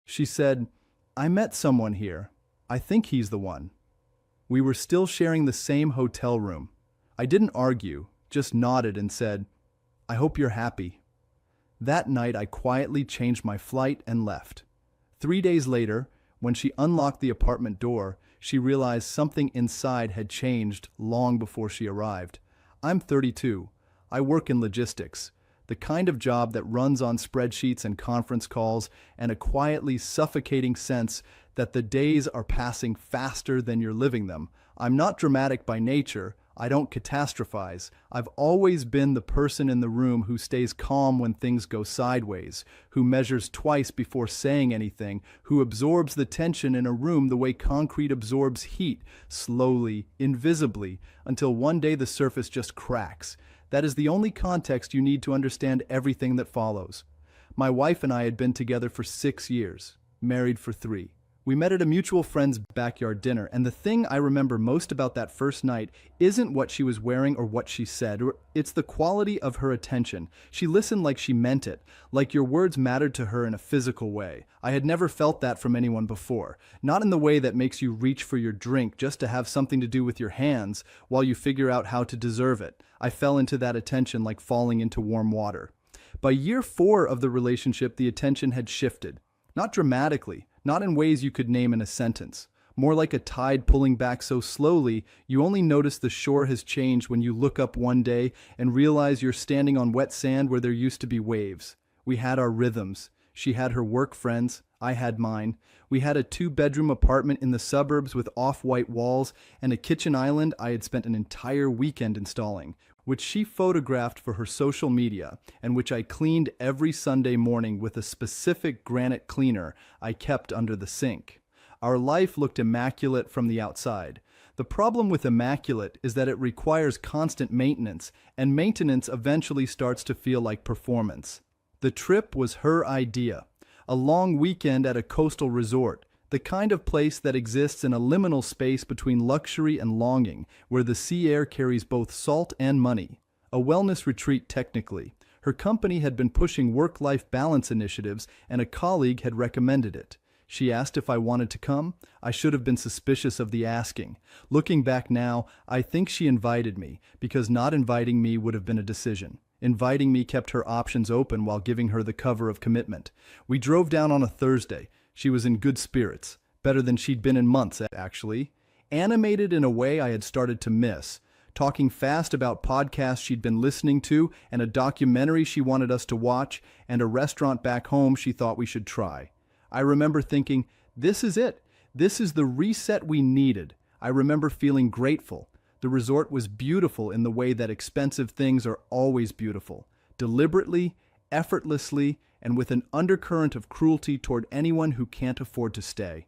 She said, "I met someone here. I think he's the one." We were still sharing the same hotel room. I didn't argue, just nodded and said, "I hope you're happy." That night I quietly changed my flight and left. 3 days later, when she unlocked the apartment door, she realized something inside had changed long before she arrived. I'm 32. I work in logistics, the kind of job that runs on spreadsheets and conference calls, and a quietly suffocating sense that the days are passing faster than you're living them. I'm not dramatic by nature. I don't catastrophize. I've always been the person in the room who stays calm when things go sideways, who measures twice before saying anything, who absorbs the tension in a room the way concrete absorbs heat, slowly, invisibly, until one day the surface just cracks. That is the only context you need to understand everything that follows. My wife and I had been together for 6 years, married for 3. We met at a mutual friend's backyard dinner, and the thing I remember most about that first night isn't what she was wearing or what she said, it's the quality of her attention. She listened like she meant it, like your words mattered to her in a physical way. I had never felt that from anyone before, not in the way that makes you reach for your drink just to have something to do with your hands while you figure out how to deserve it. I fell into that attention like falling into warm water. By year 4 of the relationship, the attention had shifted. Not dramatically, not in ways you could name in a sentence. More like a tide pulling back so slowly, you only notice the shore has changed when you look up one day and realize you're standing on wet sand where there used to be waves. We had our rhythms. She had her work friends. I had mine. We had a 2-bedroom apartment in the suburbs with off-white walls and a kitchen island I had spent an entire weekend installing, which she photographed for her social media and which I cleaned every Sunday morning with a specific granite cleaner I kept under the sink. Our life looked immaculate from the outside. The problem with immaculate is that it requires constant maintenance, and maintenance eventually starts to feel like performance. The trip was her idea. A long weekend at a coastal resort, the kind of place that exists in a liminal space between luxury and longing, where the sea air carries both salt and money. A wellness retreat technically. Her company had been pushing work-life balance initiatives, and a colleague had recommended it. She asked if I wanted to come. I should have been suspicious of the asking. Looking back now, I think she invited me, because not inviting me would have been a decision. Inviting me kept her options open while giving her the cover of commitment. We drove down on a Thursday. She was in good spirits, better than she'd been in months, actually. Animated in a way I had started to miss, talking fast about podcasts she'd been listening to and a documentary she wanted us to watch and a restaurant back home she thought we should try. I remember thinking, this is it. This is the reset we needed. I remember feeling grateful. The resort was beautiful in the way that expensive things are always beautiful, deliberately, effortlessly, and with an undercurrent of cruelty toward anyone who can't afford to stay.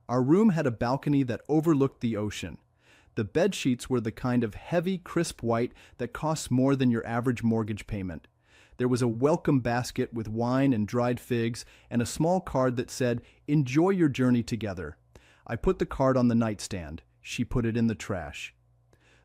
Our room had a balcony that overlooked the ocean. The bed sheets were the kind of heavy, crisp white that costs more than your average mortgage payment. There was a welcome basket with wine and dried figs and a small card that said, "Enjoy your journey together." I put the card on the nightstand. She put it in the trash.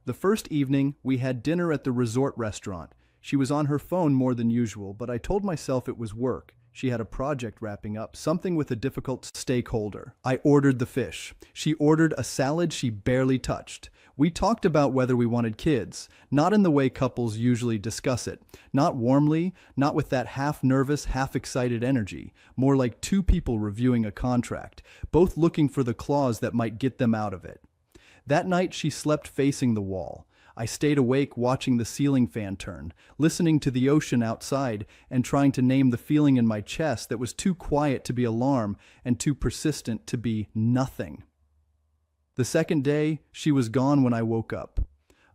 The first evening, we had dinner at the resort restaurant. She was on her phone more than usual, but I told myself it was work. She had a project wrapping up, something with a difficult stakeholder. I ordered the fish. She ordered a salad she barely touched. We talked about whether we wanted kids, not in the way couples usually discuss it. Not warmly, not with that half-nervous, half-excited energy. More like 2 people reviewing a contract, both looking for the clause that might get them out of it. That night she slept facing the wall. I stayed awake watching the ceiling fan turn, listening to the ocean outside, and trying to name the feeling in my chest that was too quiet to be alarm and too persistent to be nothing. The second day, she was gone when I woke up.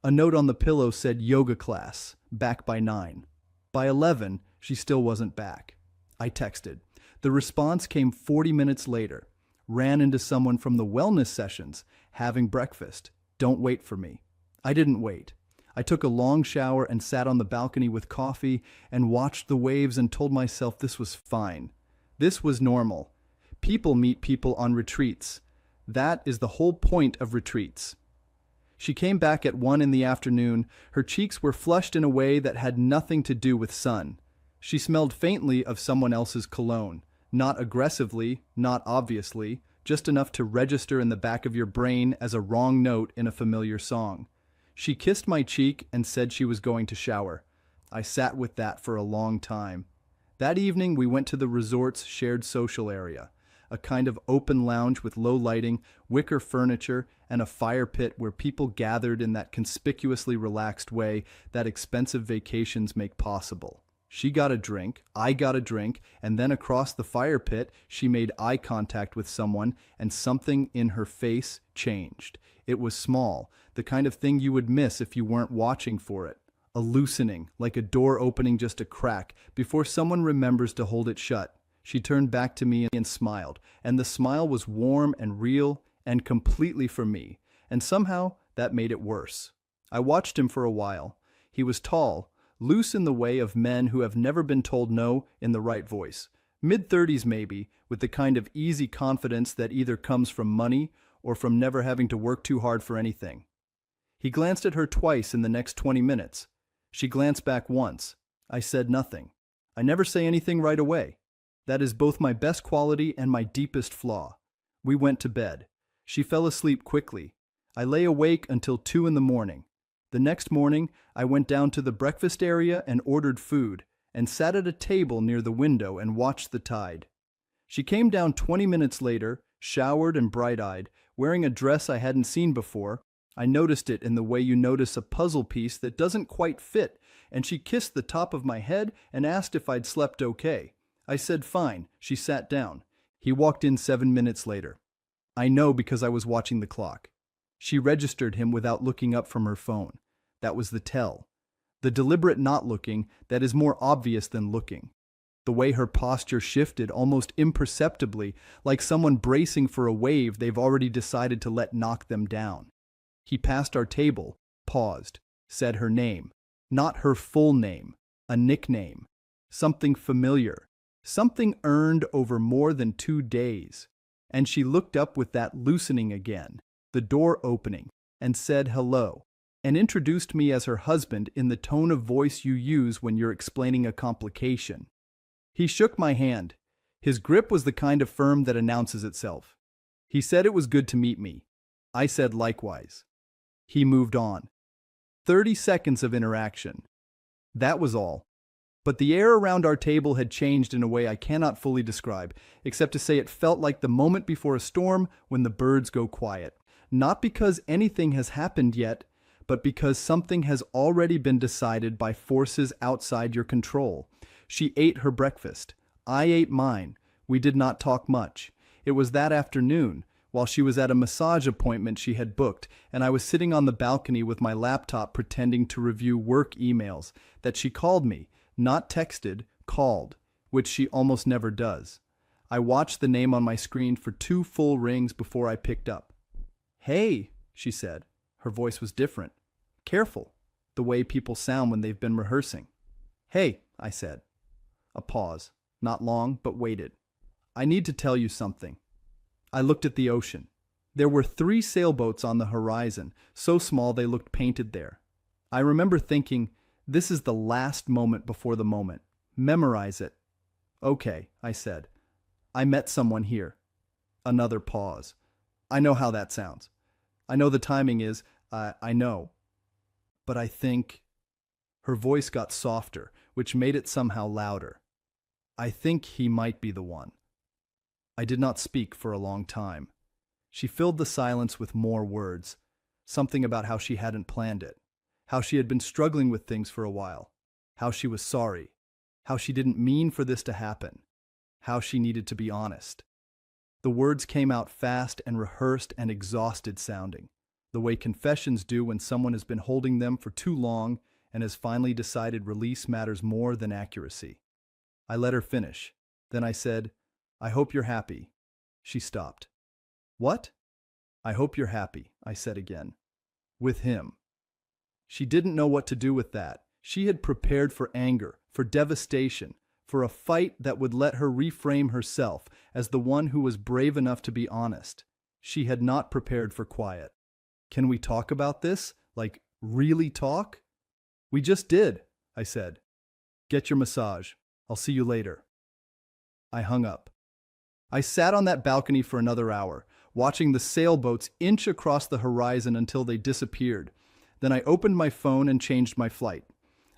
A note on the pillow said yoga class, back by 9. By 11, she still wasn't back. I texted. The response came 40 minutes later. Ran into someone from the wellness sessions, having breakfast. Don't wait for me. I didn't wait. I took a long shower and sat on the balcony with coffee and watched the waves and told myself this was fine. This was normal. People meet people on retreats. That is the whole point of retreats. She came back at 1 in the afternoon. Her cheeks were flushed in a way that had nothing to do with sun. She smelled faintly of someone else's cologne. Not aggressively, not obviously, just enough to register in the back of your brain as a wrong note in a familiar song. She kissed my cheek and said she was going to shower. I sat with that for a long time. That evening we went to the resort's shared social area, a kind of open lounge with low lighting, wicker furniture, and a fire pit where people gathered in that conspicuously relaxed way that expensive vacations make possible. She got a drink, I got a drink, and then across the fire pit she made eye contact with someone, and something in her face changed. It was small, the kind of thing you would miss if you weren't watching for it. A loosening, like a door opening just a crack, before someone remembers to hold it shut. She turned back to me and smiled, and the smile was warm and real and completely for me, and somehow that made it worse. I watched him for a while. He was tall, loose in the way of men who have never been told no in the right voice. Mid-30s maybe, with the kind of easy confidence that either comes from money or from never having to work too hard for anything. He glanced at her twice in the next 20 minutes. She glanced back once. I said nothing. I never say anything right away. That is both my best quality and my deepest flaw. We went to bed. She fell asleep quickly. I lay awake until 2 in the morning. The next morning, I went down to the breakfast area and ordered food, and sat at a table near the window and watched the tide. She came down 20 minutes later, showered and bright-eyed, wearing a dress I hadn't seen before. I noticed it in the way you notice a puzzle piece that doesn't quite fit, and she kissed the top of my head and asked if I'd slept okay. I said fine. She sat down. He walked in 7 minutes later. I know because I was watching the clock. She registered him without looking up from her phone. That was the tell. The deliberate not looking that is more obvious than looking. The way her posture shifted almost imperceptibly, like someone bracing for a wave they've already decided to let knock them down. He passed our table, paused, said her name. Not her full name, a nickname. Something familiar. Something earned over more than 2 days. And she looked up with that loosening again, the door opening, and said hello, and introduced me as her husband in the tone of voice you use when you're explaining a complication. He shook my hand. His grip was the kind of firm that announces itself. He said it was good to meet me. I said likewise. He moved on. 30 seconds of interaction. That was all. But the air around our table had changed in a way I cannot fully describe, except to say it felt like the moment before a storm when the birds go quiet. Not because anything has happened yet, but because something has already been decided by forces outside your control. She ate her breakfast. I ate mine. We did not talk much. It was that afternoon, while she was at a massage appointment she had booked, and I was sitting on the balcony with my laptop pretending to review work emails, that she called me. Not texted, called, which she almost never does. I watched the name on my screen for 2 full rings before I picked up. Hey, she said. Her voice was different. Careful, the way people sound when they've been rehearsing. Hey, I said. A pause, not long, but waited. I need to tell you something. I looked at the ocean. There were 3 sailboats on the horizon, so small they looked painted there. I remember thinking, this is the last moment before the moment. Memorize it. Okay, I said. I met someone here. Another pause. I know how that sounds. I know the timing is, I know. But I think... Her voice got softer, which made it somehow louder. I think he might be the one. I did not speak for a long time. She filled the silence with more words. Something about how she hadn't planned it. How she had been struggling with things for a while, how she was sorry, how she didn't mean for this to happen, how she needed to be honest. The words came out fast and rehearsed and exhausted sounding, the way confessions do when someone has been holding them for too long and has finally decided release matters more than accuracy. I let her finish. Then I said, I hope you're happy. She stopped. What? I hope you're happy, I said again. With him. She didn't know what to do with that. She had prepared for anger, for devastation, for a fight that would let her reframe herself as the one who was brave enough to be honest. She had not prepared for quiet. Can we talk about this? Like, really talk? We just did, I said. Get your massage. I'll see you later. I hung up. I sat on that balcony for another hour, watching the sailboats inch across the horizon until they disappeared. Then I opened my phone and changed my flight.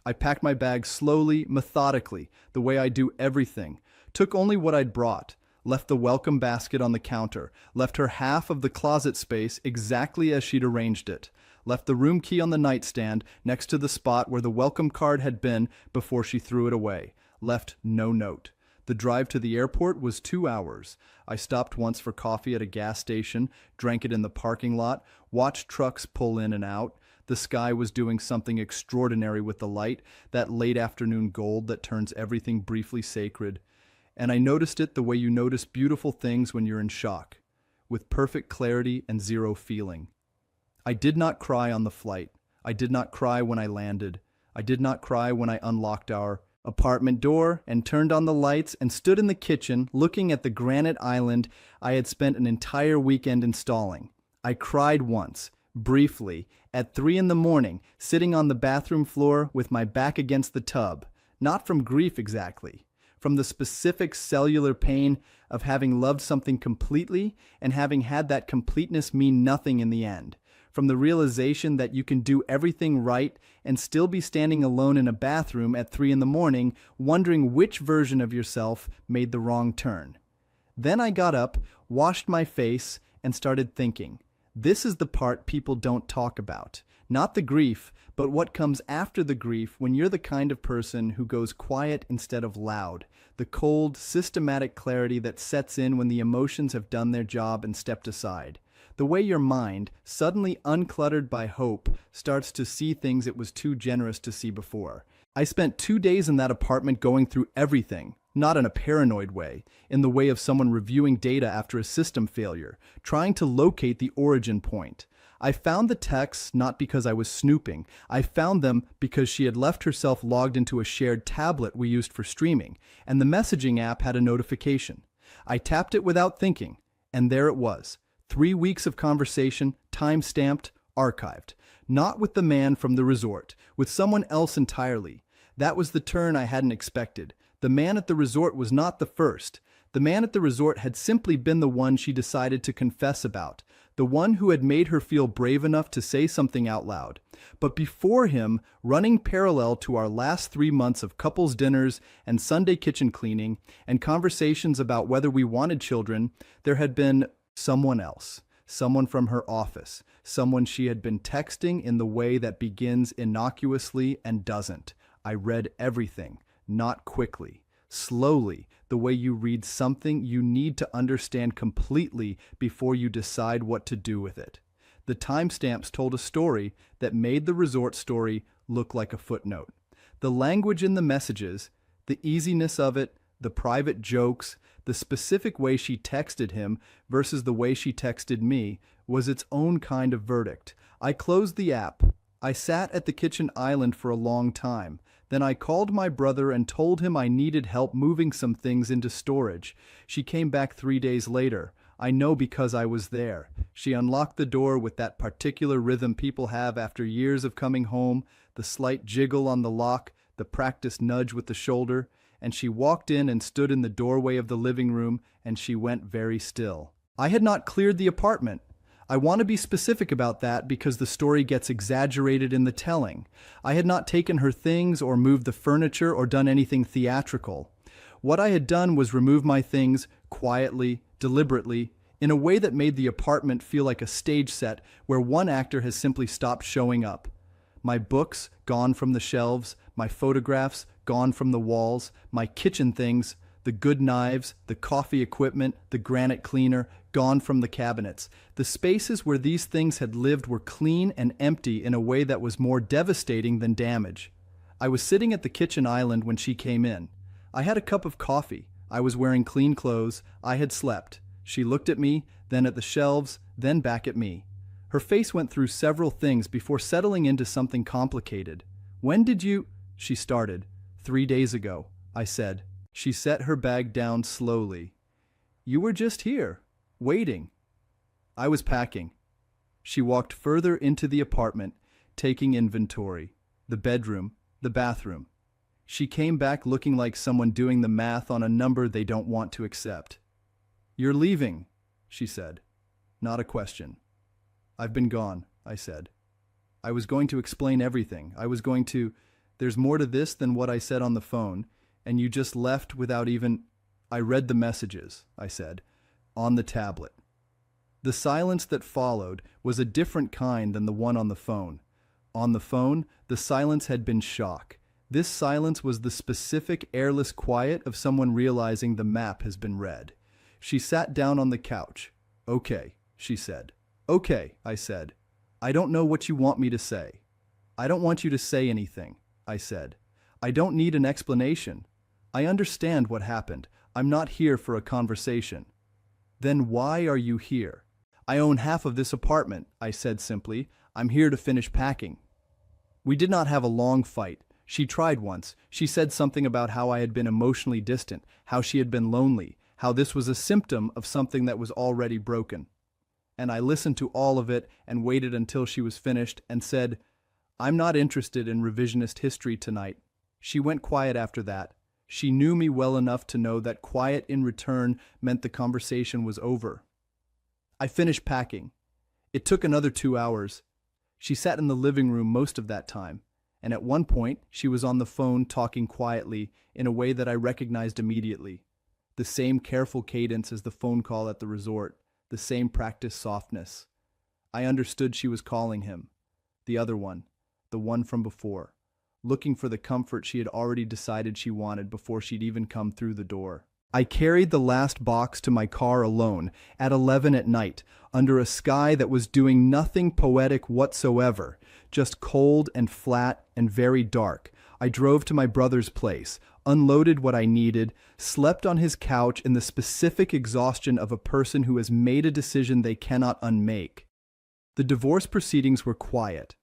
I packed my bag slowly, methodically, the way I do everything. Took only what I'd brought. Left the welcome basket on the counter. Left her half of the closet space exactly as she'd arranged it. Left the room key on the nightstand next to the spot where the welcome card had been before she threw it away. Left no note. The drive to the airport was 2 hours. I stopped once for coffee at a gas station, drank it in the parking lot, watched trucks pull in and out. The sky was doing something extraordinary with the light, that late afternoon gold that turns everything briefly sacred. And I noticed it the way you notice beautiful things when you're in shock, with perfect clarity and zero feeling. I did not cry on the flight. I did not cry when I landed. I did not cry when I unlocked our apartment door and turned on the lights and stood in the kitchen looking at the granite island I had spent an entire weekend installing. I cried once, briefly, at 3 in the morning, sitting on the bathroom floor with my back against the tub. Not from grief exactly, from the specific cellular pain of having loved something completely and having had that completeness mean nothing in the end. From the realization that you can do everything right and still be standing alone in a bathroom at 3 in the morning, wondering which version of yourself made the wrong turn. Then I got up, washed my face, and started thinking. This is the part people don't talk about. Not the grief, but what comes after the grief when you're the kind of person who goes quiet instead of loud. The cold, systematic clarity that sets in when the emotions have done their job and stepped aside. The way your mind, suddenly uncluttered by hope, starts to see things it was too generous to see before. I spent 2 days in that apartment going through everything, not in a paranoid way, in the way of someone reviewing data after a system failure, trying to locate the origin point. I found the texts not because I was snooping. I found them because she had left herself logged into a shared tablet we used for streaming, and the messaging app had a notification. I tapped it without thinking, and there it was. 3 weeks of conversation, time-stamped, archived. Not with the man from the resort, with someone else entirely. That was the turn I hadn't expected. The man at the resort was not the first. The man at the resort had simply been the one she decided to confess about, the one who had made her feel brave enough to say something out loud. But before him, running parallel to our last 3 months of couples dinners and Sunday kitchen cleaning and conversations about whether we wanted children, there had been someone else, someone from her office, someone she had been texting in the way that begins innocuously and doesn't. I read everything, not quickly, slowly, the way you read something you need to understand completely before you decide what to do with it. The timestamps told a story that made the resort story look like a footnote. The language in the messages, the easiness of it, the private jokes, the specific way she texted him versus the way she texted me was its own kind of verdict. I closed the app. I sat at the kitchen island for a long time. Then I called my brother and told him I needed help moving some things into storage. She came back 3 days later. I know because I was there. She unlocked the door with that particular rhythm people have after years of coming home, the slight jiggle on the lock, the practiced nudge with the shoulder, and she walked in and stood in the doorway of the living room, and she went very still. I had not cleared the apartment. I want to be specific about that because the story gets exaggerated in the telling. I had not taken her things or moved the furniture or done anything theatrical. What I had done was remove my things quietly, deliberately, in a way that made the apartment feel like a stage set where one actor has simply stopped showing up. My books gone from the shelves, my photographs gone from the walls, my kitchen things, the good knives, the coffee equipment, the granite cleaner, gone from the cabinets. The spaces where these things had lived were clean and empty in a way that was more devastating than damage. I was sitting at the kitchen island when she came in. I had a cup of coffee. I was wearing clean clothes. I had slept. She looked at me, then at the shelves, then back at me. Her face went through several things before settling into something complicated. "When did you—" she started. 3 days ago, I said. She set her bag down slowly. "You were just here, waiting." I was packing. She walked further into the apartment, taking inventory. The bedroom, the bathroom. She came back looking like someone doing the math on a number they don't want to accept. "You're leaving," she said. Not a question. "I've been gone," I said. I was going to explain everything. There's more to this than what I said on the phone, and you just left without even... "I read the messages," I said, "on the tablet." The silence that followed was a different kind than the one on the phone. On the phone, the silence had been shock. This silence was the specific, airless quiet of someone realizing the map has been read. She sat down on the couch. "Okay," she said. "Okay," I said. "I don't know what you want me to say." "I don't want you to say anything," I said. "I don't need an explanation. I understand what happened. I'm not here for a conversation." "Then why are you here?" "I own half of this apartment," I said simply. "I'm here to finish packing." We did not have a long fight. She tried once. She said something about how I had been emotionally distant, how she had been lonely, how this was a symptom of something that was already broken. And I listened to all of it and waited until she was finished and said, "I'm not interested in revisionist history tonight." She went quiet after that. She knew me well enough to know that quiet in return meant the conversation was over. I finished packing. It took another 2 hours. She sat in the living room most of that time, and at one point she was on the phone talking quietly in a way that I recognized immediately. The same careful cadence as the phone call at the resort, the same practiced softness. I understood she was calling him. The other one, the one from before, looking for the comfort she had already decided she wanted before she'd even come through the door. I carried the last box to my car alone at 11 at night, under a sky that was doing nothing poetic whatsoever, just cold and flat and very dark. I drove to my brother's place, unloaded what I needed, slept on his couch in the specific exhaustion of a person who has made a decision they cannot unmake. The divorce proceedings were quiet.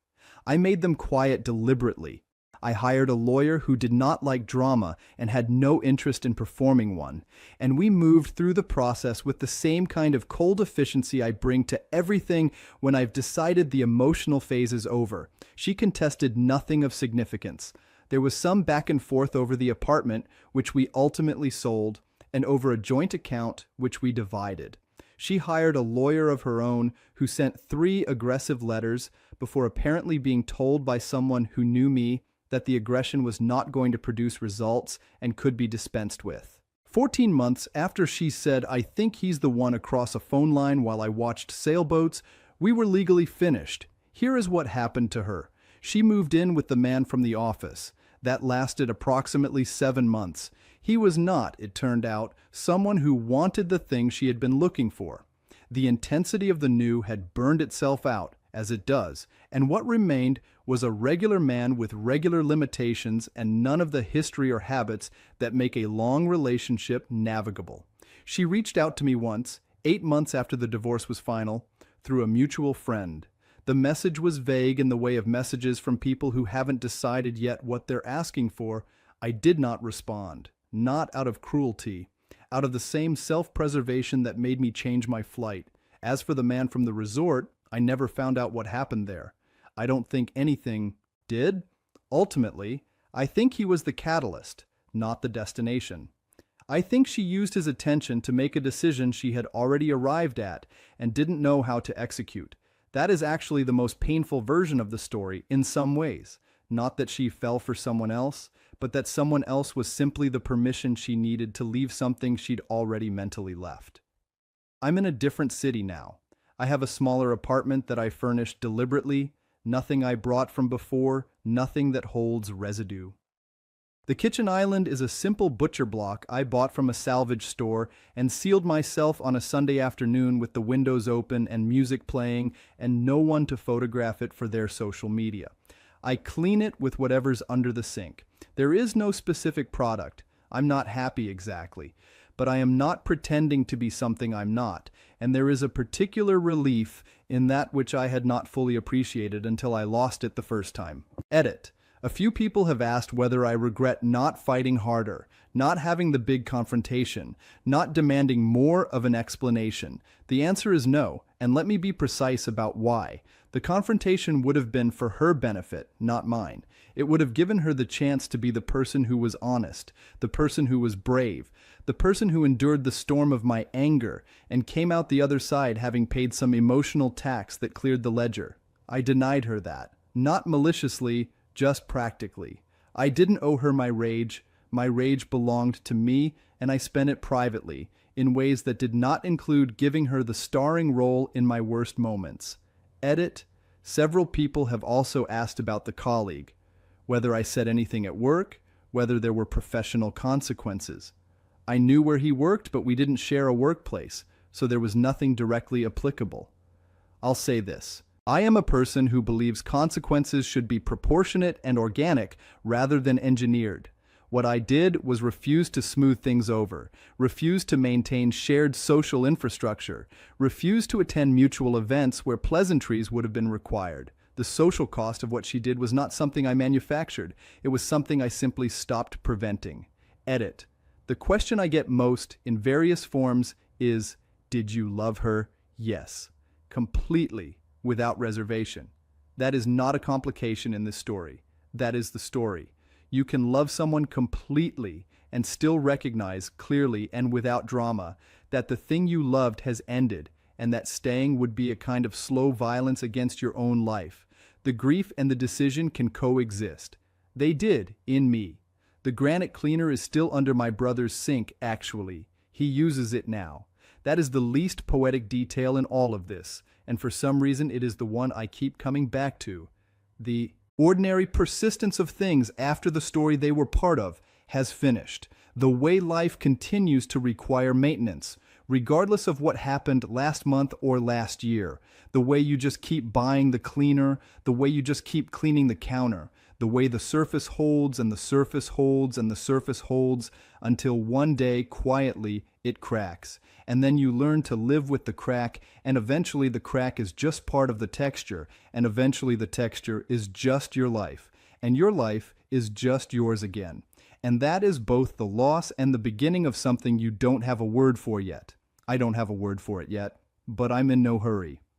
I made them quiet deliberately. I hired a lawyer who did not like drama and had no interest in performing one, and we moved through the process with the same kind of cold efficiency I bring to everything when I've decided the emotional phase is over. She contested nothing of significance. There was some back and forth over the apartment, which we ultimately sold, and over a joint account, which we divided. She hired a lawyer of her own who sent 3 aggressive letters before apparently being told by someone who knew me that the aggression was not going to produce results and could be dispensed with. 14 months after she said, "I think he's the one," across a phone line while I watched sailboats, we were legally finished. Here is what happened to her. She moved in with the man from the office. That lasted approximately 7 months. He was not, it turned out, someone who wanted the thing she had been looking for. The intensity of the new had burned itself out, as it does, and what remained was a regular man with regular limitations and none of the history or habits that make a long relationship navigable. She reached out to me once, 8 months after the divorce was final, through a mutual friend. The message was vague in the way of messages from people who haven't decided yet what they're asking for. I did not respond, not out of cruelty, out of the same self-preservation that made me change my flight. As for the man from the resort, I never found out what happened there. I don't think anything did. Ultimately, I think he was the catalyst, not the destination. I think she used his attention to make a decision she had already arrived at and didn't know how to execute. That is actually the most painful version of the story in some ways. Not that she fell for someone else, but that someone else was simply the permission she needed to leave something she'd already mentally left. I'm in a different city now. I have a smaller apartment that I furnished deliberately, nothing I brought from before, nothing that holds residue. The kitchen island is a simple butcher block I bought from a salvage store and sealed myself on a Sunday afternoon with the windows open and music playing and no one to photograph it for their social media. I clean it with whatever's under the sink. There is no specific product. I'm not happy exactly, but I am not pretending to be something I'm not, and there is a particular relief in that which I had not fully appreciated until I lost it the first time. Edit. A few people have asked whether I regret not fighting harder, not having the big confrontation, not demanding more of an explanation. The answer is no, and let me be precise about why. The confrontation would have been for her benefit, not mine. It would have given her the chance to be the person who was honest, the person who was brave, the person who endured the storm of my anger and came out the other side having paid some emotional tax that cleared the ledger. I denied her that. Not maliciously, just practically. I didn't owe her my rage. My rage belonged to me, and I spent it privately, in ways that did not include giving her the starring role in my worst moments. Edit. Several people have also asked about the colleague, whether I said anything at work, whether there were professional consequences. I knew where he worked, but we didn't share a workplace, so there was nothing directly applicable. I'll say this. I am a person who believes consequences should be proportionate and organic rather than engineered. What I did was refuse to smooth things over, refuse to maintain shared social infrastructure, refuse to attend mutual events where pleasantries would have been required. The social cost of what she did was not something I manufactured. It was something I simply stopped preventing. Edit. The question I get most, in various forms, is, did you love her? Yes. Completely, without reservation. That is not a complication in this story. That is the story. You can love someone completely and still recognize clearly and without drama that the thing you loved has ended and that staying would be a kind of slow violence against your own life. The grief and the decision can coexist. They did, in me. The granite cleaner is still under my brother's sink, actually. He uses it now. That is the least poetic detail in all of this, and for some reason it is the one I keep coming back to. The ordinary persistence of things after the story they were part of has finished. The way life continues to require maintenance, regardless of what happened last month or last year. The way you just keep buying the cleaner, the way you just keep cleaning the counter, the way the surface holds and the surface holds and the surface holds until one day, quietly, it cracks. And then you learn to live with the crack, and eventually the crack is just part of the texture, and eventually the texture is just your life, and your life is just yours again. And that is both the loss and the beginning of something you don't have a word for yet. I don't have a word for it yet, but I'm in no hurry.